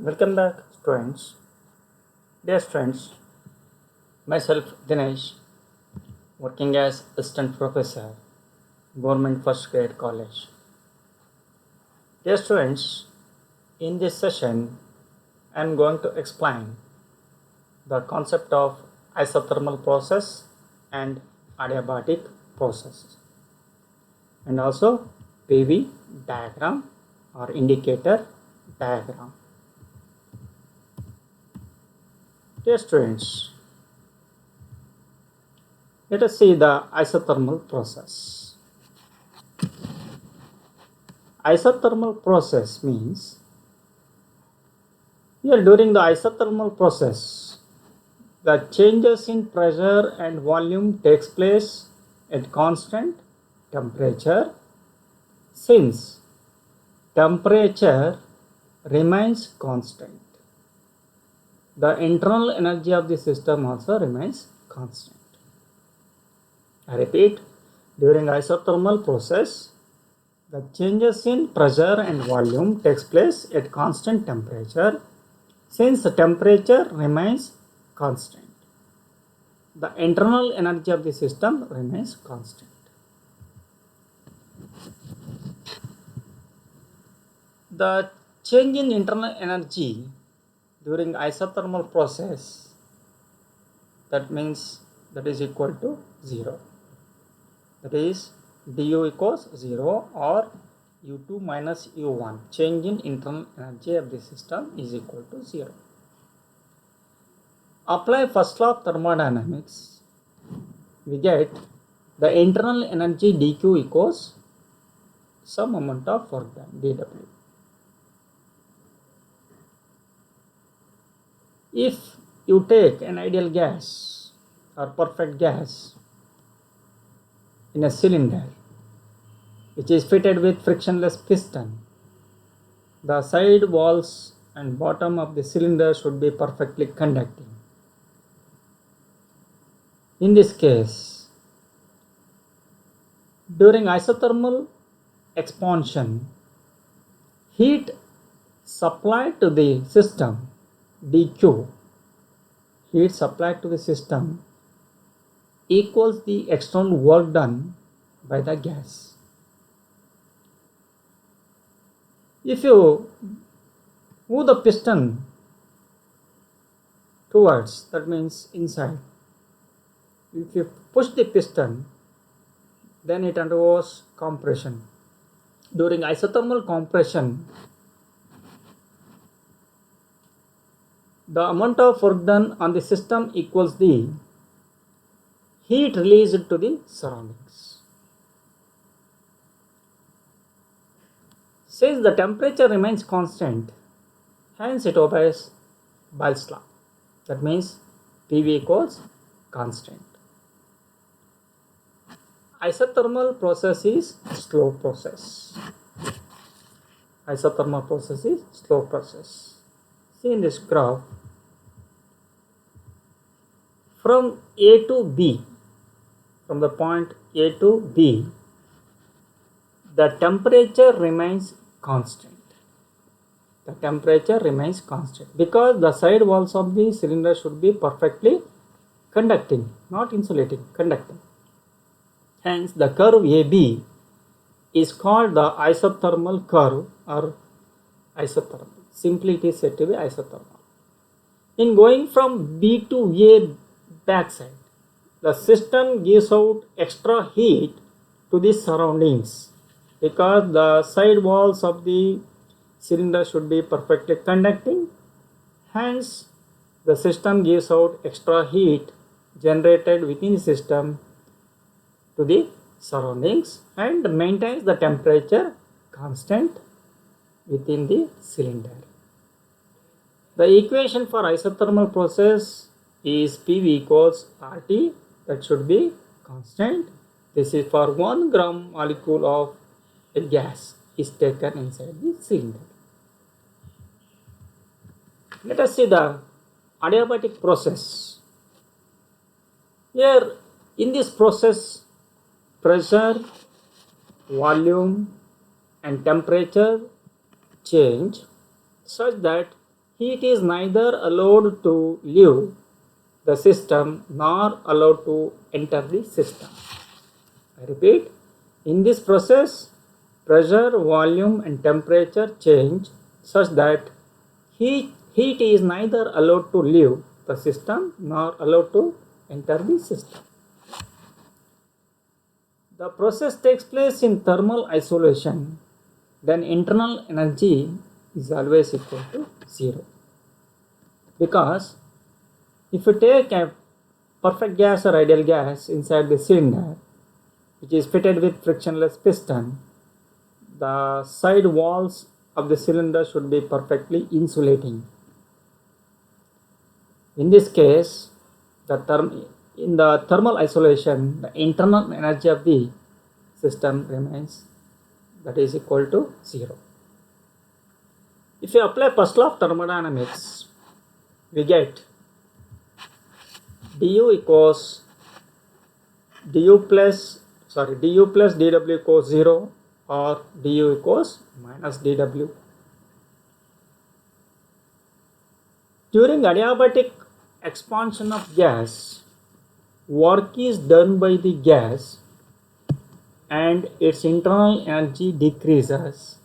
Welcome back, students. Dear students, myself Dinesh, working as assistant professor, Government First Grade College. Dear students, in this session, I am going to explain the concept of isothermal process and adiabatic process, and also PV diagram or indicator diagram. Dear students, let us see the isothermal process. Isothermal process means here during the isothermal process, the changes in pressure and volume takes place at constant temperature since temperature remains constant. The internal energy of the system also remains constant. I repeat, during isothermal process, the changes in pressure and volume takes place at constant temperature since the temperature remains constant. The internal energy of the system remains constant. The change in internal energy during isothermal process, that is equal to 0. That is du equals 0 or u2 minus u1. Change in internal energy of the system is equal to 0. Apply first law of thermodynamics. We get the internal energy dq equals some amount of work done, dw. If you take an ideal gas or perfect gas in a cylinder which is fitted with frictionless piston, the side walls and bottom of the cylinder should be perfectly conducting. In this case, during isothermal expansion, heat supplied to the system dq, heat supplied to the system equals the external work done by the gas. If you move the piston towards, that means inside, if you push the piston, then it undergoes compression. During isothermal compression, the amount of work done on the system equals the heat released to the surroundings. Since the temperature remains constant, hence it obeys Boyle's law. That means PV equals constant. Isothermal process is slow process. Isothermal process is slow process. See in this graph, from A to B, from the point A to B, the temperature remains constant. The temperature remains constant because the side walls of the cylinder should be perfectly conducting, not insulating, conducting. Hence, the curve AB is called the isothermal curve or isothermal. Simply it is said to be isothermal. In going from B to A backside, the system gives out extra heat to the surroundings because the side walls of the cylinder should be perfectly conducting. Hence, the system gives out extra heat generated within the system to the surroundings and maintains the temperature constant within the cylinder. The equation for isothermal process is PV equals RT, that should be constant. This is for 1 gram molecule of a gas is taken inside the cylinder. Let us see the adiabatic process. Here in this process, pressure, volume and temperature change such that heat is neither allowed to leave the system nor allowed to enter the system. I repeat, in this process, pressure, volume and temperature change such that heat is neither allowed to leave the system nor allowed to enter the system. The process takes place in thermal isolation, then internal energy is always equal to 0. Because if you take a perfect gas or ideal gas inside the cylinder, which is fitted with frictionless piston, the side walls of the cylinder should be perfectly insulating. In this case, in the thermal isolation, the internal energy of the system remains, that is equal to 0. If you apply first law of thermodynamics, we get du plus dw equals 0 or du equals minus dw. During adiabatic expansion of gas, work is done by the gas and its internal energy decreases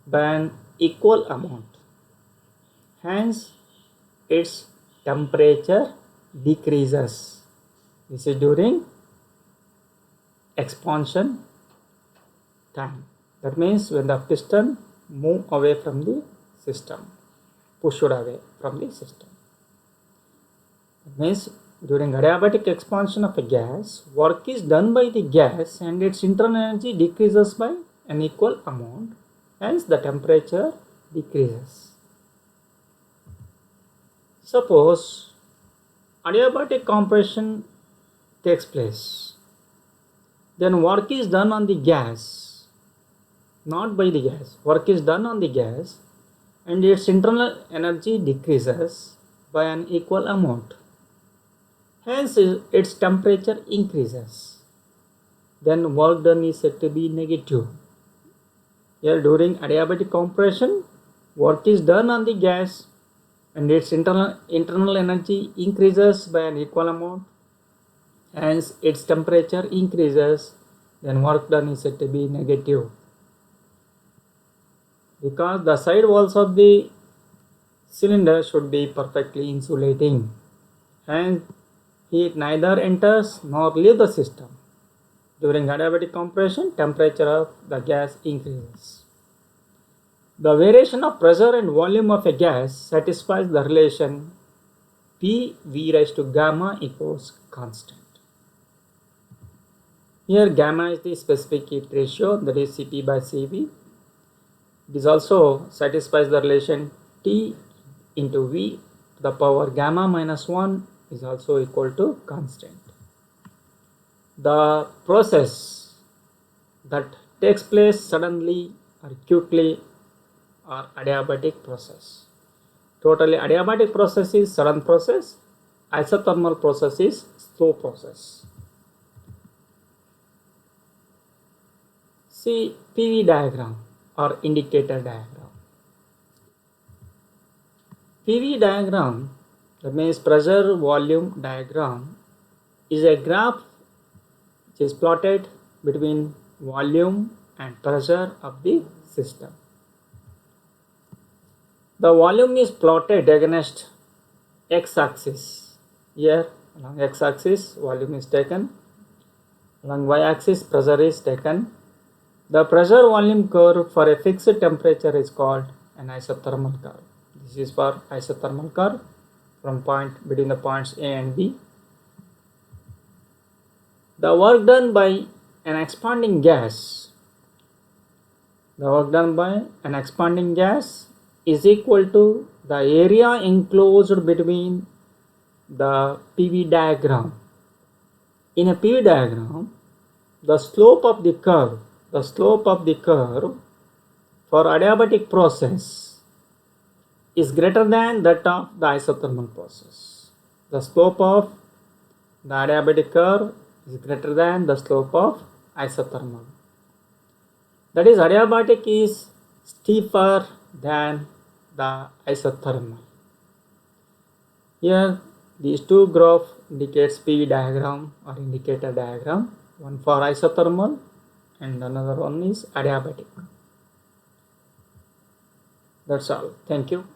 by an equal amount. Hence, its temperature decreases. This is during expansion time. That means when the piston move away from the system, pushed away from the system. That means during adiabatic expansion of a gas, work is done by the gas and its internal energy decreases by an equal amount. Hence the temperature decreases. Suppose adiabatic compression takes place. Then work is done on the gas, not by the gas. Work is done on the gas and its internal energy decreases by an equal amount. Hence its temperature increases. Then work done is said to be negative. Here during adiabatic compression, work is done on the gas and its internal energy increases by an equal amount. Hence its temperature increases. Then work done is said to be negative. Because the side walls of the cylinder should be perfectly insulating. Hence heat neither enters nor leaves the system. During adiabatic compression, temperature of the gas increases. The variation of pressure and volume of a gas satisfies the relation PV raised to gamma equals constant. Here gamma is the specific heat ratio, that is Cp by Cv. This also satisfies the relation T into V to the power gamma minus 1 is also equal to constant. The process that takes place suddenly or quickly are adiabatic process. Totally adiabatic process is sudden process, isothermal process is slow process. See PV diagram or indicator diagram. PV diagram, that means pressure volume diagram, is a graph which is plotted between volume and pressure of the system. The volume is plotted against x-axis. Here along x-axis volume is taken, along y-axis pressure is taken. The pressure volume curve for a fixed temperature is called an isothermal curve. This is for isothermal curve from point between the points A and B. The work done by an expanding gas, is equal to the area enclosed between the PV diagram. In a PV diagram, the slope of the curve for adiabatic process is greater than that of the isothermal process. The slope of the adiabatic curve is greater than the slope of isothermal. That is, adiabatic is steeper than the isothermal. Here these two graph indicates PV diagram or indicator diagram, one for isothermal and another one is adiabatic. That's all. Thank you.